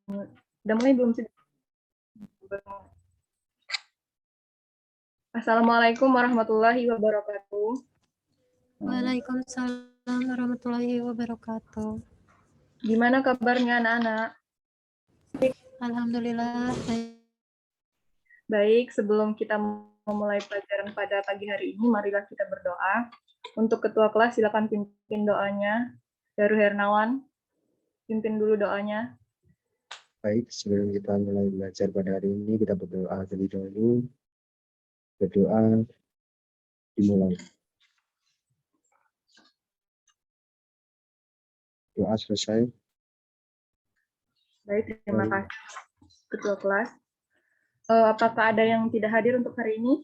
Udah mulai belum sih? Assalamualaikum warahmatullahi wabarakatuh. Waalaikumsalam warahmatullahi wabarakatuh. Gimana kabarnya anak-anak? Alhamdulillah. Baik, sebelum kita memulai pelajaran pada pagi hari ini, marilah kita berdoa. Untuk ketua kelas, silakan pimpin doanya. Daru Hernawan, pimpin dulu doanya. Baik, sebelum kita mulai belajar pada hari ini, kita berdoa terlebih dahulu. Berdoa dimulai. Doa selesai. Baik, terima kasih ketua kelas. Apakah ada yang tidak hadir untuk hari ini?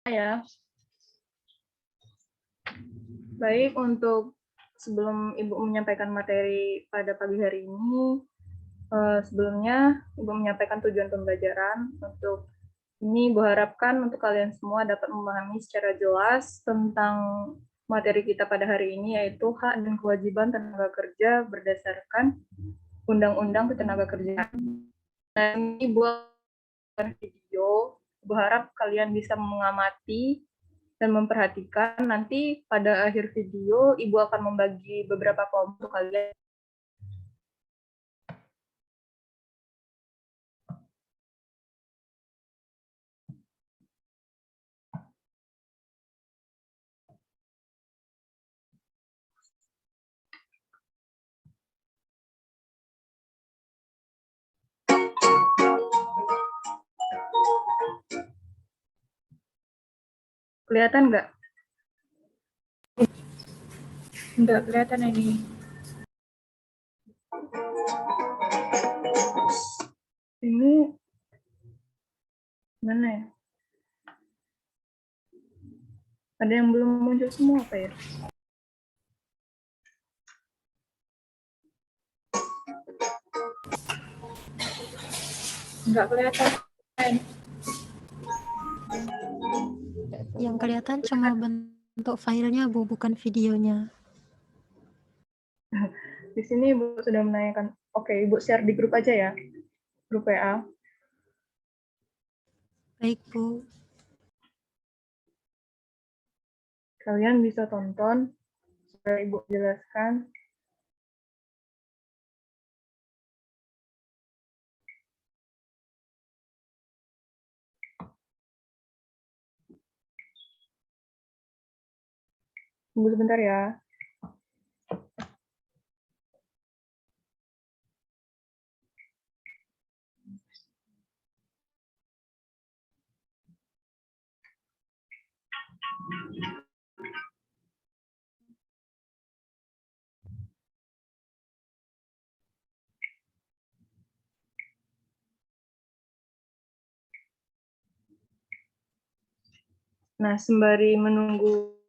Ya. Baik, untuk sebelum Ibu menyampaikan materi pada pagi hari ini, sebelumnya Ibu menyampaikan tujuan pembelajaran. Untuk ini Ibu harapkan untuk kalian semua dapat memahami secara jelas tentang materi kita pada hari ini, yaitu hak dan kewajiban tenaga kerja berdasarkan Undang-Undang Ketenagakerjaan. Dan Ibu akan video, Ibu harap kalian bisa mengamati dan memperhatikan. Nanti pada akhir video, Ibu akan membagi beberapa kelompok kalian. Kelihatan nggak? Nggak kelihatan ini. Ini mana ya? Ada yang belum muncul semua apa ya? Nggak kelihatan. Yang kelihatan cuma bentuk filenya, Bu, bukan videonya. Di sini Ibu sudah menanyakan. Oke, Ibu share di grup aja ya. Grup WA. Baik, Bu. Kalian bisa tonton supaya Ibu jelaskan. Tunggu sebentar ya. Nah, sembari menunggu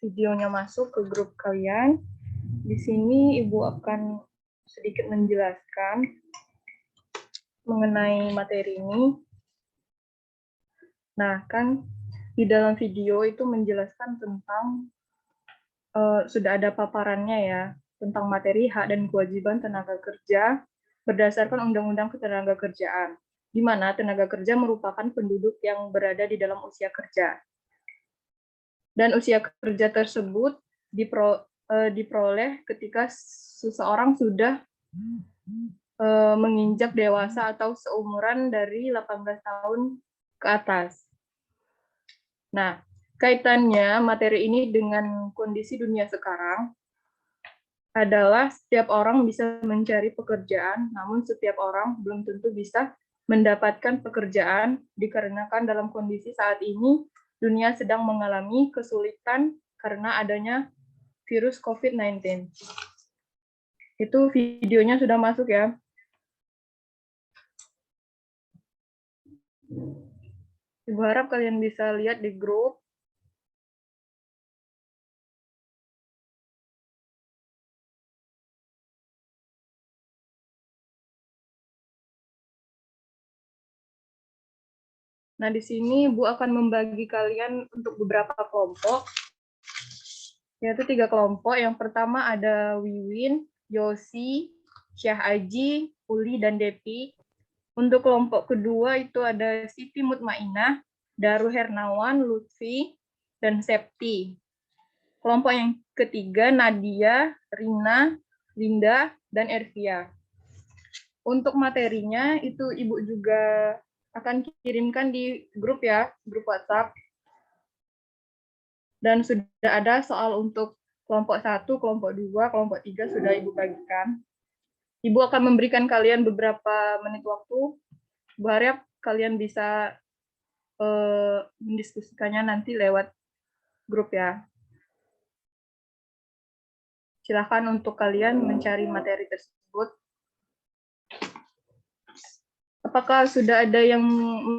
videonya masuk ke grup kalian, di sini Ibu akan sedikit menjelaskan mengenai materi ini. Nah, kan di dalam video itu menjelaskan tentang, sudah ada paparannya ya, tentang materi hak dan kewajiban tenaga kerja berdasarkan Undang-Undang Ketenagakerjaan, di mana tenaga kerja merupakan penduduk yang berada di dalam usia kerja. Dan usia kerja tersebut diperoleh ketika seseorang sudah menginjak dewasa atau seumuran dari 18 tahun ke atas. Nah, kaitannya materi ini dengan kondisi dunia sekarang adalah setiap orang bisa mencari pekerjaan, namun setiap orang belum tentu bisa mendapatkan pekerjaan dikarenakan dalam kondisi saat ini dunia sedang mengalami kesulitan karena adanya virus COVID-19. Itu videonya sudah masuk ya. Ibu harap kalian bisa lihat di grup. Nah, di sini Ibu akan membagi kalian untuk beberapa kelompok, yaitu 3 kelompok. Yang pertama ada Wiwin, Yosi, Syah Aji, Uli, dan Depi. Untuk kelompok kedua itu ada Siti Mutmainah, Daru Hernawan, Lutfi, dan Septi. Kelompok yang ketiga Nadia, Rina, Linda, dan Ervia. Untuk materinya itu Ibu juga akan kirimkan di grup ya, grup WhatsApp. Dan sudah ada soal untuk kelompok 1, kelompok 2, kelompok 3 sudah Ibu bagikan. Ibu akan memberikan kalian beberapa menit waktu. Ibu harap kalian bisa mendiskusikannya nanti lewat grup ya. Silakan untuk kalian mencari materi tersebut. Apakah sudah ada yang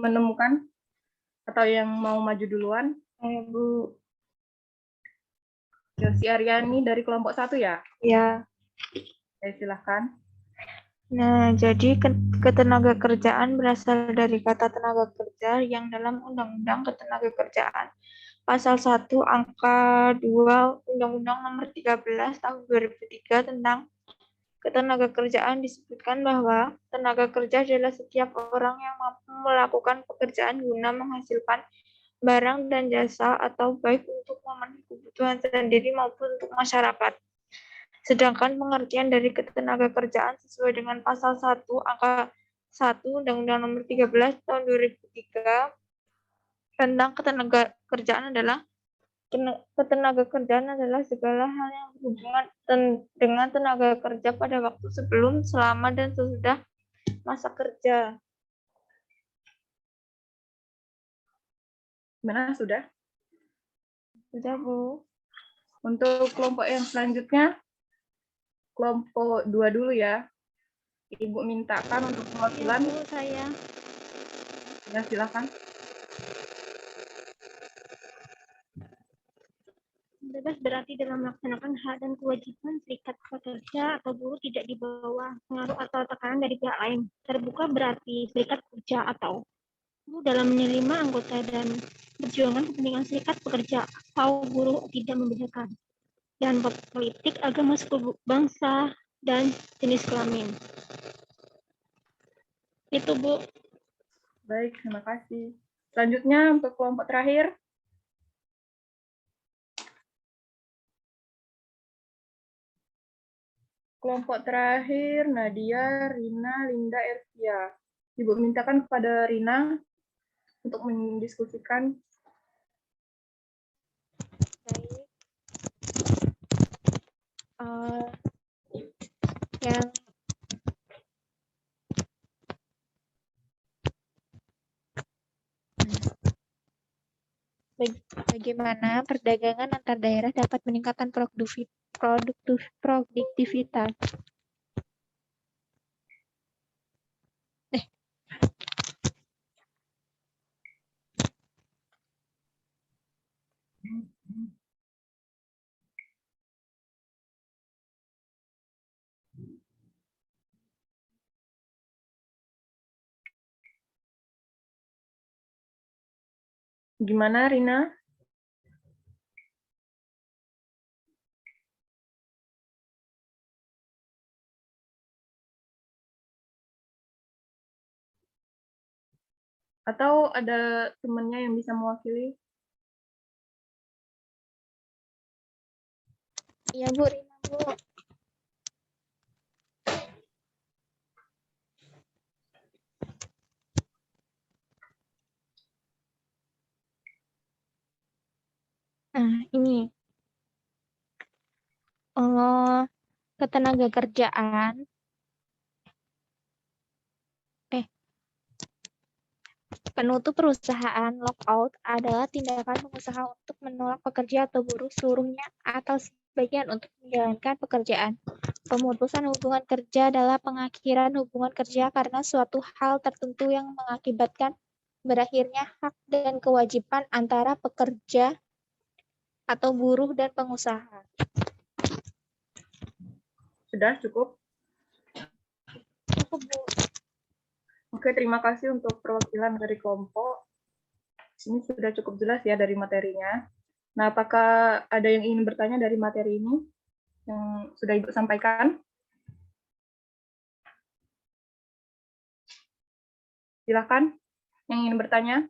menemukan atau yang mau maju duluan? Bu. Yosi Aryani dari kelompok 1 ya? Ya. Silakan. Nah, jadi ketenaga kerjaan berasal dari kata tenaga kerja yang dalam Undang-Undang Ketenagakerjaan Pasal 1 Angka 2 Undang-Undang Nomor 13 Tahun 2003 tentang Ketenagakerjaan disebutkan bahwa tenaga kerja adalah setiap orang yang mampu melakukan pekerjaan guna menghasilkan barang dan jasa atau baik untuk memenuhi kebutuhan sendiri maupun untuk masyarakat. Sedangkan pengertian dari ketenagakerjaan sesuai dengan pasal 1 angka 1 Undang-Undang Nomor 13 Tahun 2003 tentang ketenagakerjaan adalah ketenagakerjaan adalah segala hal yang berhubungan dengan tenaga kerja pada waktu sebelum, selama, dan sesudah masa kerja. Gimana, sudah? Sudah, Bu. Untuk kelompok yang selanjutnya, kelompok 2 dulu ya. Ibu mintakan untuk perwakilan. Bu, saya. Ya, silakan. Bebas berarti dalam melaksanakan hak dan kewajiban serikat pekerja atau buruh tidak di bawah pengaruh atau tekanan dari pihak lain. Terbuka berarti serikat kerja atau buruh dalam menerima anggota dan perjuangan kepentingan serikat pekerja atau buruh tidak membedakan. Dan politik, agama, suku bangsa, dan jenis kelamin. Itu, Bu. Baik, terima kasih. Selanjutnya untuk kelompok terakhir. Kelompok terakhir, Nadia, Rina, Linda, Ervia. Ibu mintakan kepada Rina untuk mendiskusikan. Yang bagaimana perdagangan antar daerah dapat meningkatkan produktivitas. Gimana, Rina? Atau ada temannya yang bisa mewakili? Iya, Bu, Rina, Bu. Nah, ini. Ketenagakerjaan. Penutup perusahaan lockout adalah tindakan pengusaha untuk menolak pekerja atau buruh seluruhnya atau sebagian untuk menjalankan pekerjaan. Pemutusan hubungan kerja adalah pengakhiran hubungan kerja karena suatu hal tertentu yang mengakibatkan berakhirnya hak dan kewajiban antara pekerja atau buruh dan pengusaha. Sudah cukup? Cukup, Bu. Oke, terima kasih untuk perwakilan dari kelompok. Ini sudah cukup jelas ya dari materinya. Nah, apakah ada yang ingin bertanya dari materi ini yang sudah Ibu sampaikan? Silakan yang ingin bertanya.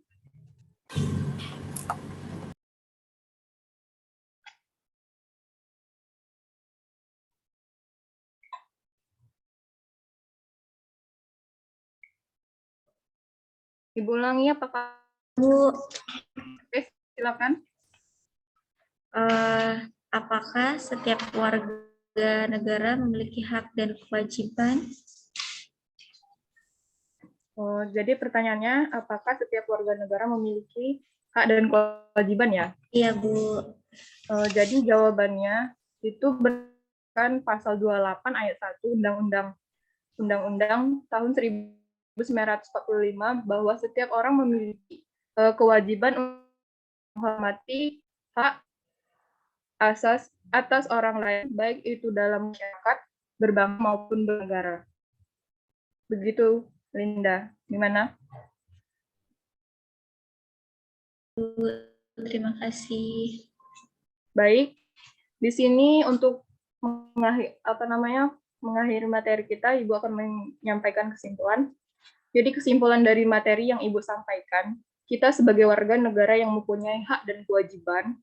Ibu ulangi apakah? Bu, Oke, silakan. apakah setiap warga negara memiliki hak dan kewajiban? Oh, jadi pertanyaannya, apakah setiap warga negara memiliki hak dan kewajiban ya? Iya, Bu. Jadi jawabannya itu berdasarkan pasal 28 ayat 1 Undang-Undang tahun 1945 bahwa setiap orang memiliki kewajiban untuk menghormati hak asas atas orang lain, baik itu dalam masyarakat, berbangsa maupun bernegara. Begitu, Linda. Gimana? Terima kasih. Baik. Di sini untuk mengakhiri materi kita, Ibu akan menyampaikan kesimpulan. Jadi kesimpulan dari materi yang Ibu sampaikan, kita sebagai warga negara yang mempunyai hak dan kewajiban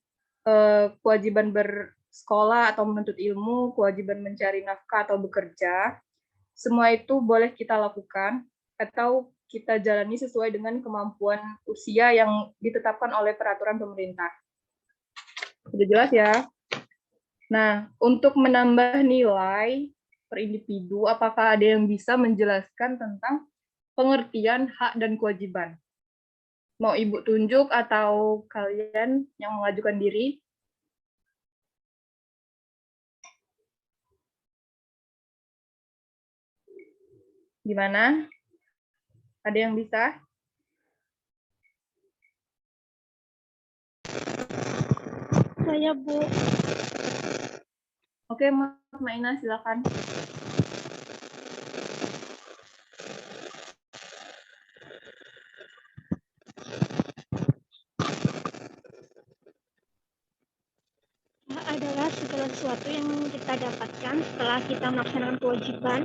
bersekolah atau menuntut ilmu, kewajiban mencari nafkah atau bekerja, semua itu boleh kita lakukan atau kita jalani sesuai dengan kemampuan usia yang ditetapkan oleh peraturan pemerintah. Sudah jelas ya? Nah, untuk menambah nilai per individu, apakah ada yang bisa menjelaskan tentang pengertian hak dan kewajiban? Mau Ibu tunjuk atau kalian yang mengajukan diri? Gimana? Ada yang bisa? Saya, Bu. Oke, Mas Maina, silakan. Hak adalah segala sesuatu yang kita dapatkan setelah kita melaksanakan kewajiban,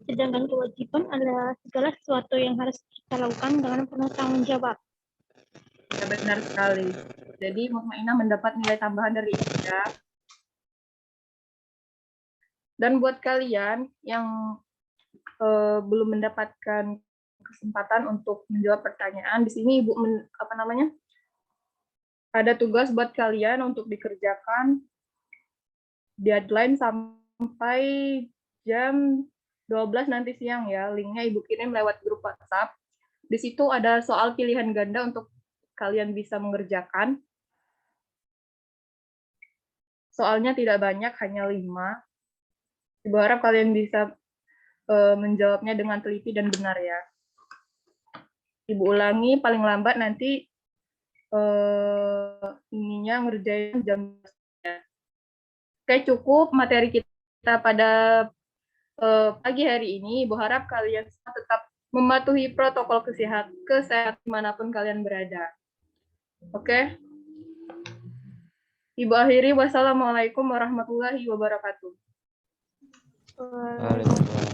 sedangkan kewajiban adalah segala sesuatu yang harus kita lakukan dengan penuh tanggung jawab. Ya, benar sekali. Jadi, Mas Maina mendapat nilai tambahan dari Ida. Dan buat kalian yang belum mendapatkan kesempatan untuk menjawab pertanyaan, di sini Ibu ada tugas buat kalian untuk dikerjakan deadline sampai jam 12 nanti siang ya. Linknya Ibu kirim lewat grup WhatsApp. Di situ ada soal pilihan ganda untuk kalian bisa mengerjakan. Soalnya tidak banyak, hanya 5. Ibu harap kalian bisa menjawabnya dengan teliti dan benar ya. Ibu ulangi paling lambat nanti ininya ngerjain jam. Oke, cukup materi kita pada pagi hari ini. Ibu harap kalian tetap mematuhi protokol kesehatan dimanapun kalian berada. Oke? Ibu akhiri, wassalamualaikum warahmatullahi wabarakatuh. Waalaikumsalam.